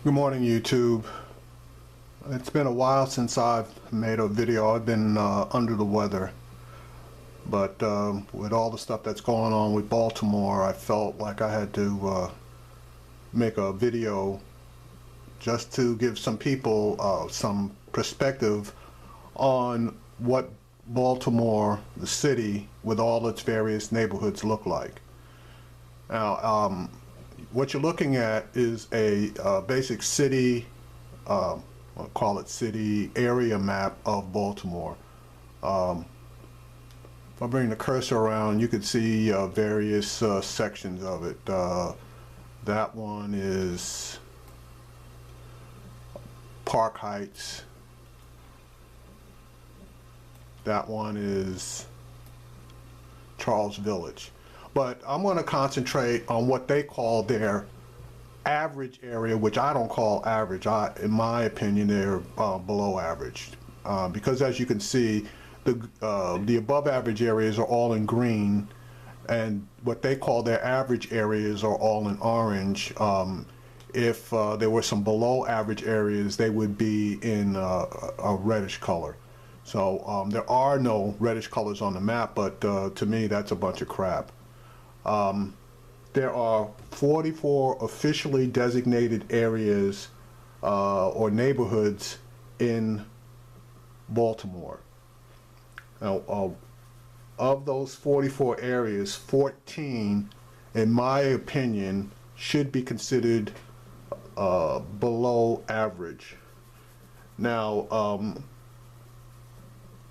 Good morning, YouTube. It's been a while since I've made a video. I've been under the weather, but with all the stuff that's going on with Baltimore, I felt like I had to make a video just to give some people some perspective on what Baltimore, the city, with all its various neighborhoods look like. Now, what you're looking at is a basic city, I'll call it city area map of Baltimore. If I bring the cursor around, you can see various sections of it. That one is Park Heights. That one is Charles Village. But I'm going to concentrate on what they call their average area, which I don't call average. In my opinion, they're below average. Because as you can see, the above average areas are all in green, and what they call their average areas are all in orange. If there were some below average areas, they would be in a reddish color. So there are no reddish colors on the map, but to me, that's a bunch of crap. There are 44 officially designated areas or neighborhoods in Baltimore. Now, of those 44 areas, 14, in my opinion, should be considered below average. Now,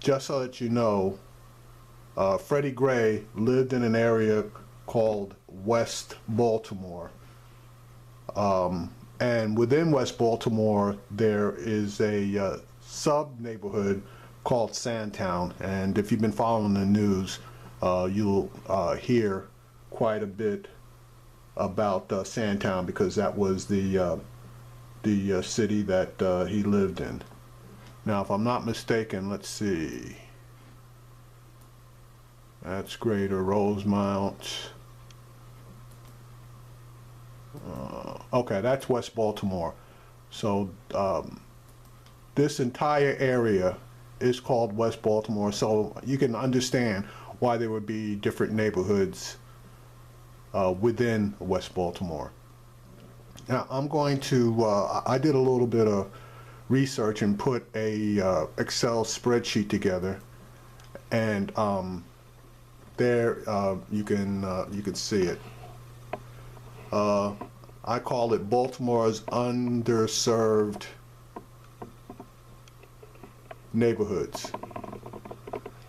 just so that you know, Freddie Gray lived in an area called West Baltimore, and within West Baltimore there is a sub neighborhood called Sandtown, and if you've been following the news, you'll hear quite a bit about Sandtown, because that was the city that he lived in. Now, if I'm not mistaken, let's see, that's Greater Rosemount. Okay, that's West Baltimore. So this entire area is called West Baltimore, so you can understand why there would be different neighborhoods within West Baltimore. Now, I'm going to, I did a little bit of research and put a Excel spreadsheet together, and there you can see it. I call it Baltimore's underserved neighborhoods.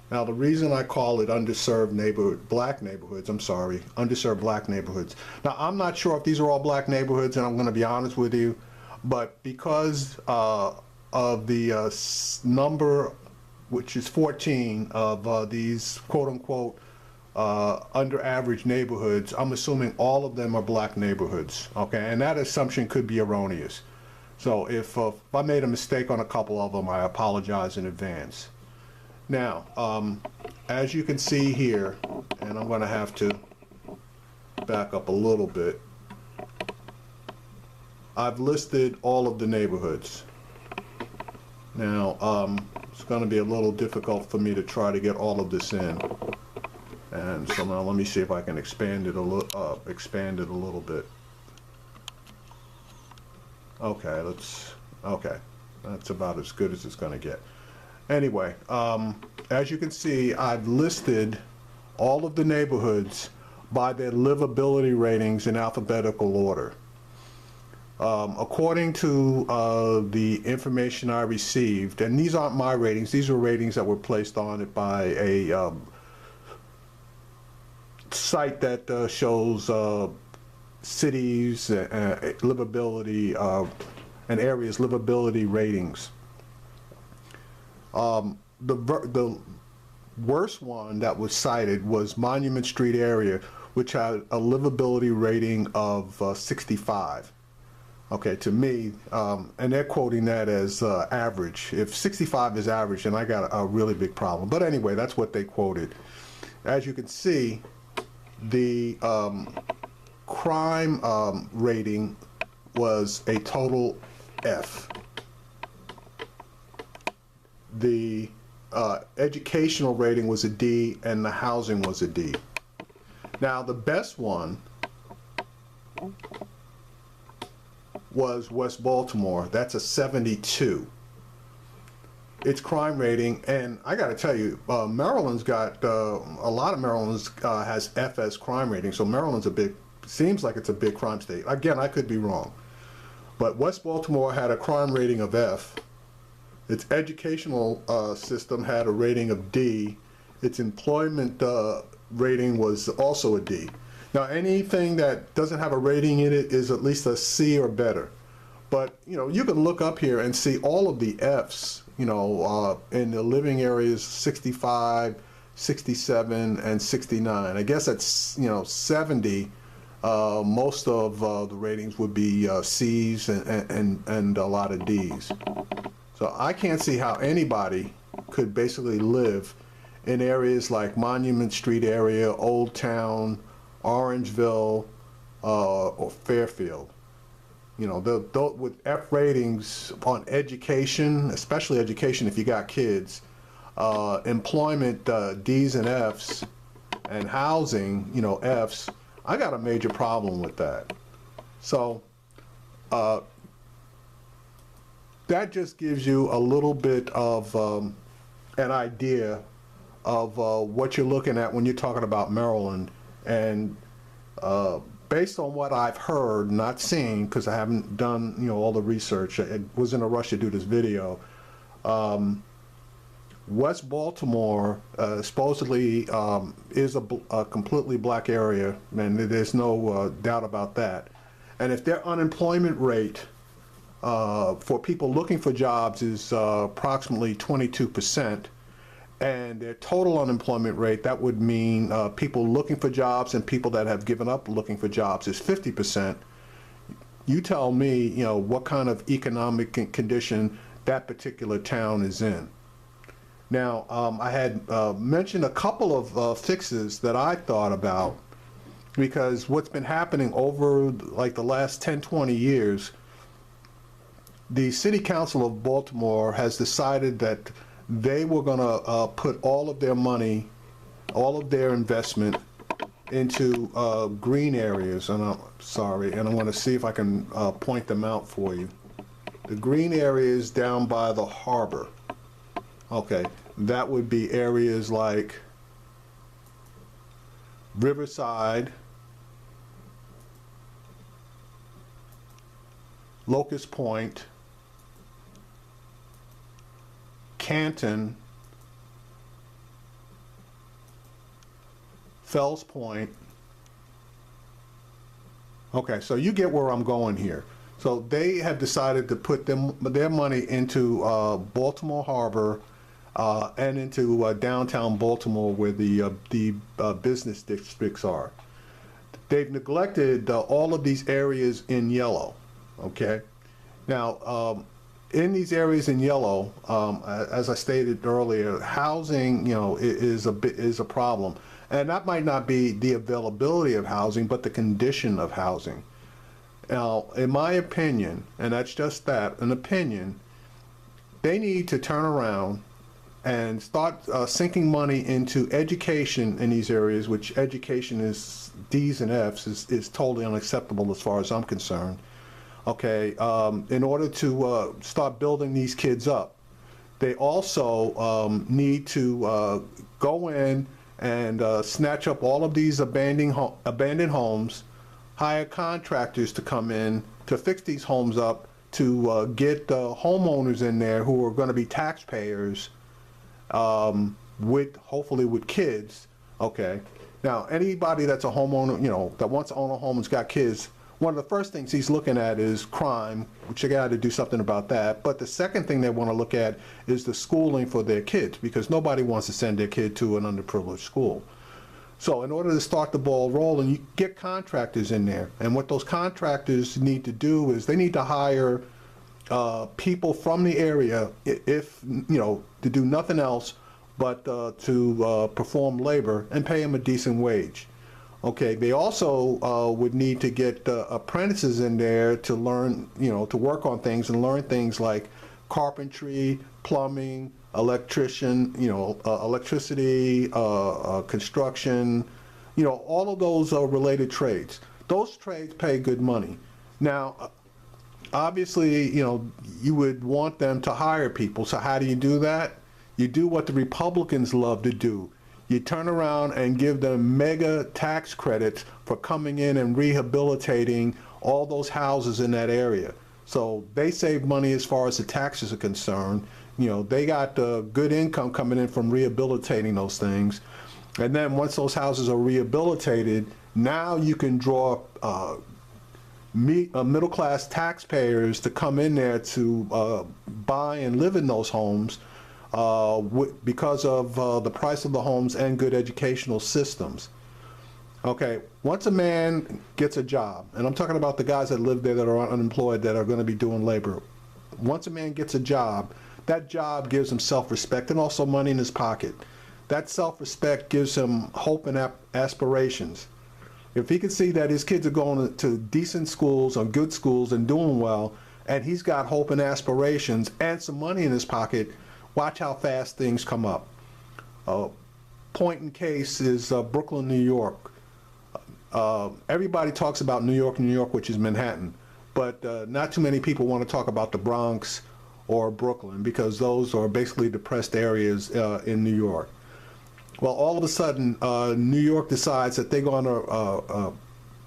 Now, the reason I call it underserved underserved black neighborhoods. Now, I'm not sure if these are all black neighborhoods, and I'm going to be honest with you, but because of the number, which is 14, of these quote-unquote under average neighborhoods, I'm assuming all of them are black neighborhoods, okay? And that assumption could be erroneous. So if I made a mistake on a couple of them, I apologize in advance. Now, as you can see here, and I'm going to have to back up a little bit, I've listed all of the neighborhoods. Now, it's going to be a little difficult for me to try to get all of this in. And so now let me see if I can expand it a little bit. Okay, okay, that's about as good as it's going to get. Anyway, as you can see, I've listed all of the neighborhoods by their livability ratings in alphabetical order. According to the information I received, and these aren't my ratings, these are ratings that were placed on it by a site that shows cities livability and areas livability ratings. The worst one that was cited was Monument Street area, which had a livability rating of 65. Okay, to me, and they're quoting that as average. If 65 is average, then I got a really big problem. But anyway, that's what they quoted. As you can see, the crime rating was a total F. The educational rating was a D, and the housing was a D. Now, the best one was West Baltimore. That's a 72. Its crime rating, and I got to tell you, Maryland's got a lot of Maryland's has FS crime rating. So Maryland's seems like it's a big crime state. Again, I could be wrong, but West Baltimore had a crime rating of F. Its educational system had a rating of D. Its employment rating was also a D. Now, anything that doesn't have a rating in it is at least a C or better. But, you know, you can look up here and see all of the Fs, you know, in the living areas 65, 67, and 69. I guess that's, you know, 70. Most of the ratings would be Cs and a lot of Ds. So I can't see how anybody could basically live in areas like Monument Street area, Old Town, Orangeville, or Fairfield. You know, with F ratings on education, especially education if you got kids, employment Ds and Fs, and housing, you know, Fs, I got a major problem with that. So that just gives you a little bit of an idea of what you're looking at when you're talking about Maryland. And based on what I've heard, not seen, because I haven't done, you know, all the research, I was in a rush to do this video. West Baltimore supposedly is a completely black area, and there's no doubt about that. And if their unemployment rate for people looking for jobs is approximately 22%, and their total unemployment rate, that would mean people looking for jobs and people that have given up looking for jobs, is 50%. You tell me, you know, what kind of economic condition that particular town is in. Now, I had mentioned a couple of fixes that I thought about, because what's been happening over like the last 10, 20 years, the City Council of Baltimore has decided that they were going to put all of their money, all of their investment into green areas. And I'm sorry, and I'm going to see if I can point them out for you. The green areas down by the harbor. Okay, that would be areas like Riverside, Locust Point, Canton, Fells Point. Okay, so you get where I'm going here. So they have decided to put their money into Baltimore Harbor and into downtown Baltimore, where the business districts are. They've neglected all of these areas in yellow. Okay, now in these areas in yellow, as I stated earlier, housing, you know, is a problem, and that might not be the availability of housing, but the condition of housing. Now, in my opinion, and that's just that, an opinion, they need to turn around and start sinking money into education in these areas, which education is D's and F's, is totally unacceptable as far as I'm concerned. Okay, in order to start building these kids up. They also need to go in and snatch up all of these abandoned homes, hire contractors to come in to fix these homes up, to get homeowners in there who are going to be taxpayers, hopefully with kids. Okay, now anybody that's a homeowner, you know, that wants to own a home and's got kids, one of the first things he's looking at is crime, which they got to do something about that. But the second thing they want to look at is the schooling for their kids, because nobody wants to send their kid to an underprivileged school. So in order to start the ball rolling, you get contractors in there. And what those contractors need to do is they need to hire people from the area, if, you know, to do nothing else but to perform labor and pay them a decent wage. Okay, they also would need to get apprentices in there to learn, to work on things and learn things like carpentry, plumbing, electricity, construction, all of those related trades. Those trades pay good money. Now, obviously, you would want them to hire people. So how do you do that? You do what the Republicans love to do. You turn around and give them mega tax credits for coming in and rehabilitating all those houses in that area. So they save money as far as the taxes are concerned. They got good income coming in from rehabilitating those things. And then once those houses are rehabilitated, now you can draw middle-class taxpayers to come in there to buy and live in those homes because of the price of the homes and good educational systems. Okay, once a man gets a job, and I'm talking about the guys that live there that are unemployed that are going to be doing labor. Once a man gets a job, that job gives him self-respect and also money in his pocket. That self-respect gives him hope and aspirations. If he can see that his kids are going to decent schools or good schools and doing well, and he's got hope and aspirations and some money in his pocket, watch how fast things come up. Point in case is Brooklyn, New York. Everybody talks about New York, which is Manhattan, but not too many people want to talk about the Bronx or Brooklyn because those are basically depressed areas in New York. Well, all of a sudden, New York decides that they're going to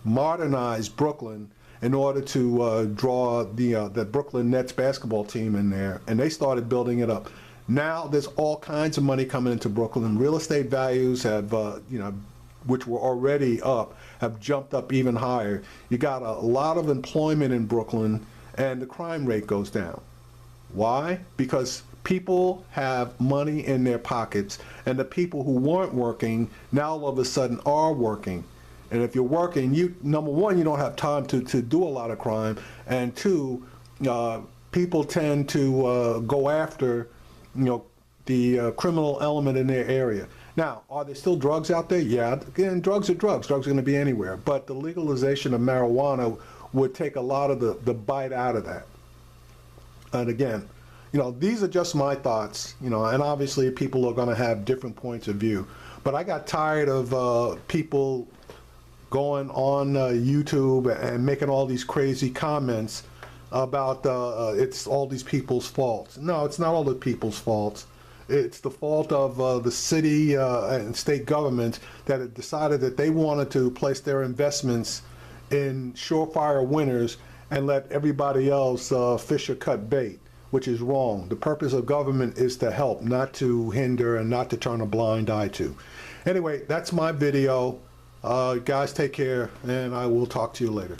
modernize Brooklyn in order to draw the Brooklyn Nets basketball team in there, and they started building it up. Now there's all kinds of money coming into Brooklyn. Real estate values have, which were already up, have jumped up even higher. You got a lot of employment in Brooklyn, and the crime rate goes down. Why? Because people have money in their pockets, and the people who weren't working now all of a sudden are working. And if you're working, number one, you don't have time to do a lot of crime, and two, people tend to go after the criminal element in their area. Now, are there still drugs out there? Yeah, again, drugs are drugs. Drugs are going to be anywhere. But the legalization of marijuana would take a lot of the bite out of that. And again, these are just my thoughts, and obviously people are going to have different points of view. But I got tired of people going on YouTube and making all these crazy comments about it's all these people's faults. No, it's not all the people's faults. It's the fault of the city and state government that had decided that they wanted to place their investments in surefire winners and let everybody else fish or cut bait, which is wrong. The purpose of government is to help, not to hinder and not to turn a blind eye to. Anyway, that's my video. Guys, take care, and I will talk to you later.